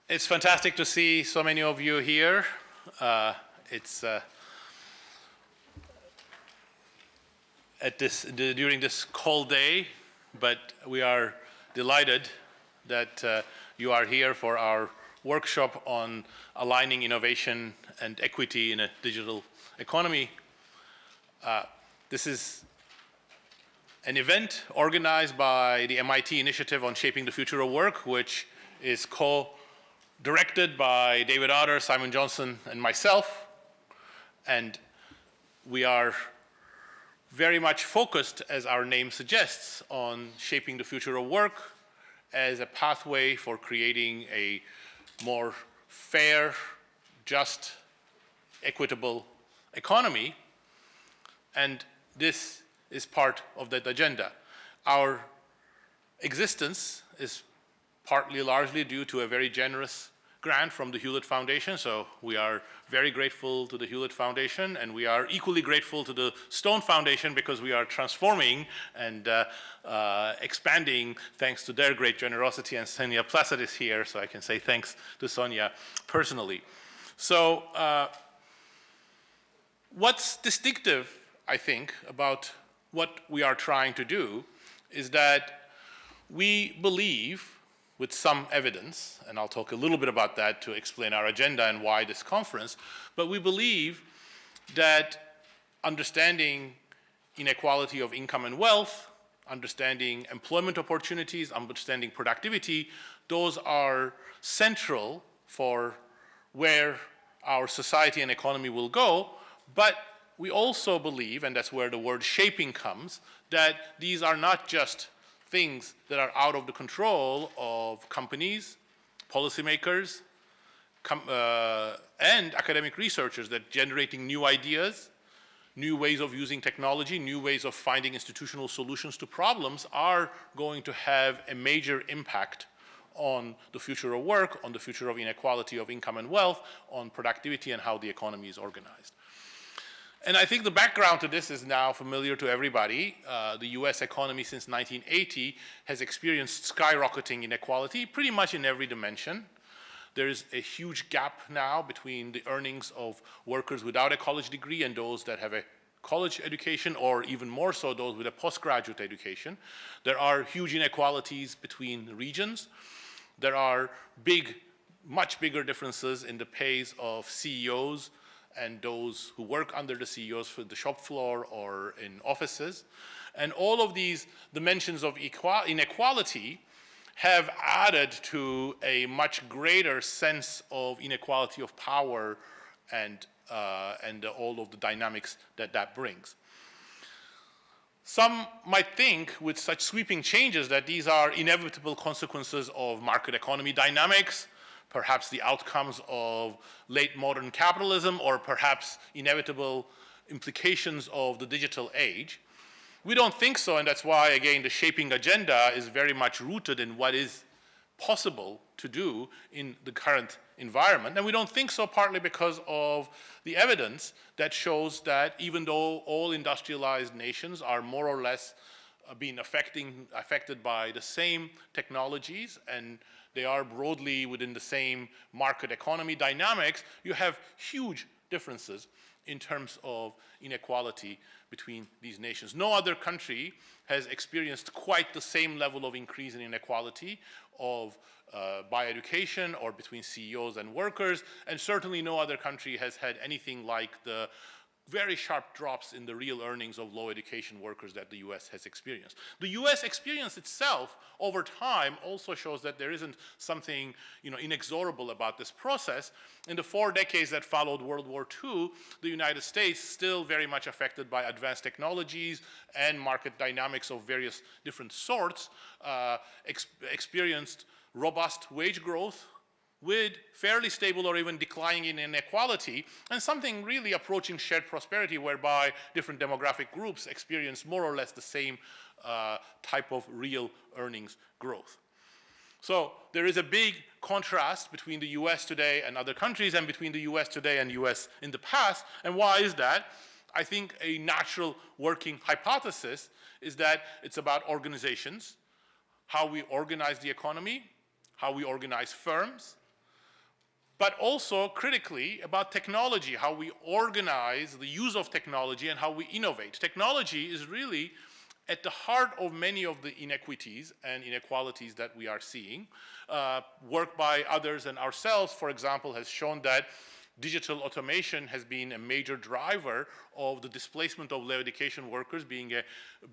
It's fantastic to see so many of you here. During this cold day, but we are delighted that you are here for our workshop on aligning innovation and equity in a digital economy. This is an event organized by the MIT Initiative on Shaping the Future of Work, which is co-directed by David Otter, Simon Johnson, and myself. And we are very much focused, as our name suggests, on shaping the future of work as a pathway for creating a more fair, just, equitable economy. And this is part of that agenda. Our existence is partly largely due to a very generous grant from the Hewlett Foundation, so we are very grateful to the Hewlett Foundation, and we are equally grateful to the Stone Foundation because we are transforming and expanding thanks to their great generosity, and Sonia Placid is here, so I can say thanks to Sonia personally. So what's distinctive, I think, about what we are trying to do is that we believe, with some evidence, and I'll talk a little bit about that to explain our agenda and why this conference, but we believe that understanding inequality of income and wealth, understanding employment opportunities, understanding productivity, those are central for where our society and economy will go. But we also believe, and that's where the word shaping comes, that these are not just things that are out of the control of companies, policymakers, and academic researchers, that generating new ideas, new ways of using technology, new ways of finding institutional solutions to problems are going to have a major impact on the future of work, on the future of inequality of income and wealth, on productivity and how the economy is organized. And I think the background to this is now familiar to everybody. The US economy since 1980 has experienced skyrocketing inequality pretty much in every dimension. There is a huge gap now between the earnings of workers without a college degree and those that have a college education, or even more so those with a postgraduate education. There are huge inequalities between regions. There are much bigger differences in the pays of CEOs and those who work under the CEOs for the shop floor or in offices. And all of these dimensions of inequality have added to a much greater sense of inequality of power and all of the dynamics that brings. Some might think with such sweeping changes that these are inevitable consequences of market economy dynamics, perhaps the outcomes of late modern capitalism, or perhaps inevitable implications of the digital age. We don't think so, and that's why, again, the shaping agenda is very much rooted in what is possible to do in the current environment. And we don't think so partly because of the evidence that shows that even though all industrialized nations are more or less being affected by the same technologies, and they are broadly within the same market economy dynamics, you have huge differences in terms of inequality between these nations. No other country has experienced quite the same level of increase in inequality by education or between CEOs and workers, and certainly no other country has had anything like the very sharp drops in the real earnings of low education workers that the US has experienced. The US experience itself over time also shows that there isn't something inexorable about this process. In the 4 decades that followed World War II, the United States, still very much affected by advanced technologies and market dynamics of various different sorts, experienced robust wage growth, with fairly stable or even declining in inequality, and something really approaching shared prosperity, whereby different demographic groups experience more or less the same type of real earnings growth. So there is a big contrast between the US today and other countries, and between the US today and US in the past. And why is that? I think a natural working hypothesis is that it's about organizations, how we organize the economy, how we organize firms, but also critically about technology, how we organize the use of technology and how we innovate. Technology is really at the heart of many of the inequities and inequalities that we are seeing. Work by others and ourselves, for example, has shown that digital automation has been a major driver of the displacement of low education workers, being a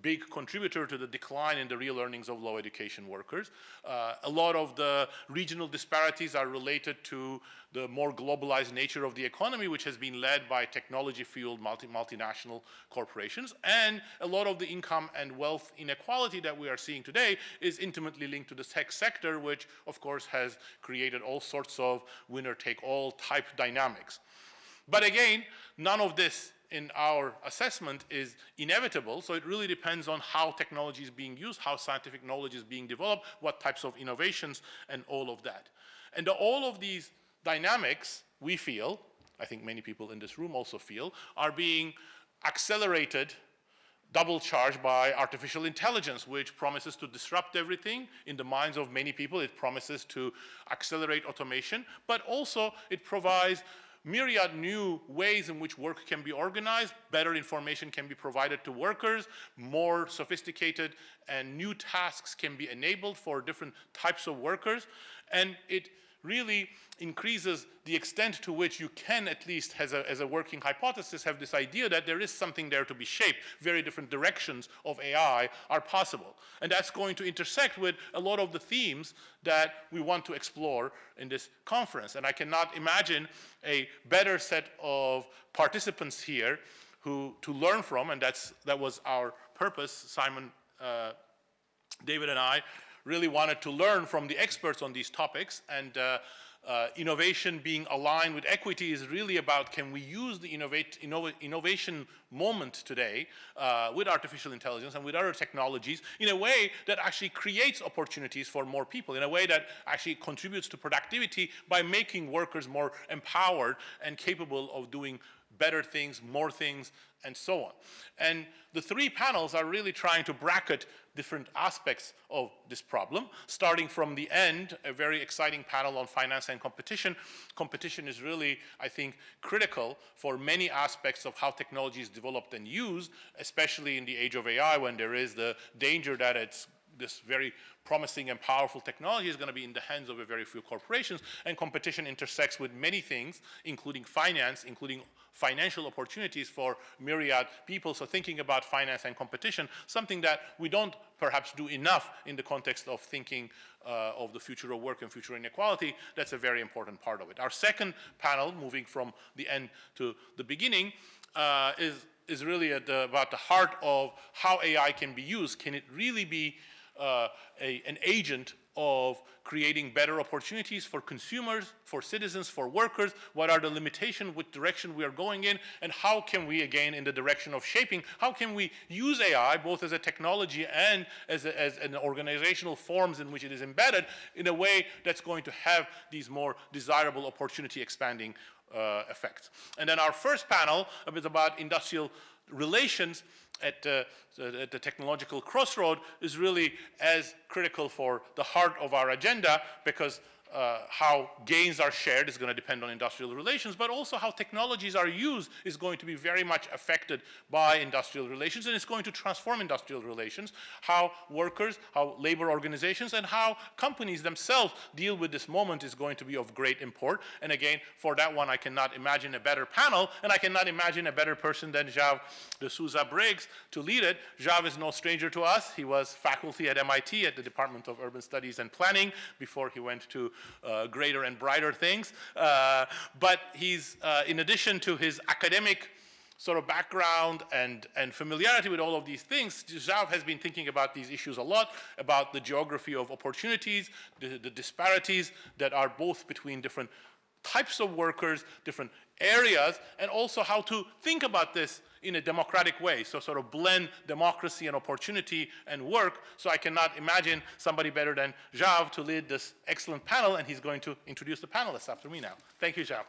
big contributor to the decline in the real earnings of low education workers. A lot of the regional disparities are related to the more globalized nature of the economy, which has been led by technology-fueled multinational corporations. And a lot of the income and wealth inequality that we are seeing today is intimately linked to the tech sector, which of course has created all sorts of winner-take-all type dynamics. But again, none of this in our assessment is inevitable, so it really depends on how technology is being used, how scientific knowledge is being developed, what types of innovations, and all of that. And all of these dynamics, we feel, I think many people in this room also feel, are being accelerated, double charged by artificial intelligence, which promises to disrupt everything. In the minds of many people, it promises to accelerate automation, but also it provides myriad new ways in which work can be organized, better information can be provided to workers, more sophisticated and new tasks can be enabled for different types of workers, and it really increases the extent to which you can, at least as a working hypothesis, have this idea that there is something there to be shaped. Very different directions of AI are possible. And that's going to intersect with a lot of the themes that we want to explore in this conference. And I cannot imagine a better set of participants here to learn from, and that was our purpose. Simon, David, and I really wanted to learn from the experts on these topics, and innovation being aligned with equity is really about, can we use the innovation moment today with artificial intelligence and with other technologies in a way that actually creates opportunities for more people, in a way that actually contributes to productivity by making workers more empowered and capable of doing better things, more things, and so on. And the three panels are really trying to bracket different aspects of this problem, starting from the end, a very exciting panel on finance and competition. Competition is really, I think, critical for many aspects of how technology is developed and used, especially in the age of AI, when there is the danger that this very promising and powerful technology is going to be in the hands of a very few corporations, and competition intersects with many things, including finance, including financial opportunities for myriad people. So thinking about finance and competition, something that we don't perhaps do enough in the context of thinking of the future of work and future inequality, that's a very important part of it. Our second panel, moving from the end to the beginning, is really about the heart of how AI can be used. Can it really be an agent of creating better opportunities for consumers, for citizens, for workers? What are the limitations, which direction we are going in, and how can we, again, in the direction of shaping, how can we use AI both as a technology and as an organizational forms in which it is embedded in a way that's going to have these more desirable opportunity expanding effects. And then our first panel is about industrial relations at the technological crossroad is really as critical for the heart of our agenda, because how gains are shared is going to depend on industrial relations, but also how technologies are used is going to be very much affected by industrial relations, and it's going to transform industrial relations, how workers, how labor organizations, and how companies themselves deal with this moment is going to be of great import. And again, for that one, I cannot imagine a better panel, and I cannot imagine a better person than Jav de Souza Briggs to lead it. Jav is no stranger to us. He was faculty at MIT at the Department of Urban Studies and Planning before he went to greater and brighter things. But he's, in addition to his academic sort of background and familiarity with all of these things, Jav has been thinking about these issues a lot, about the geography of opportunities, the disparities that are both between different types of workers, different areas, and also how to think about this in a democratic way, so sort of blend democracy and opportunity and work. So I cannot imagine somebody better than Jav to lead this excellent panel, and he's going to introduce the panelists after me now. Thank you, Jav.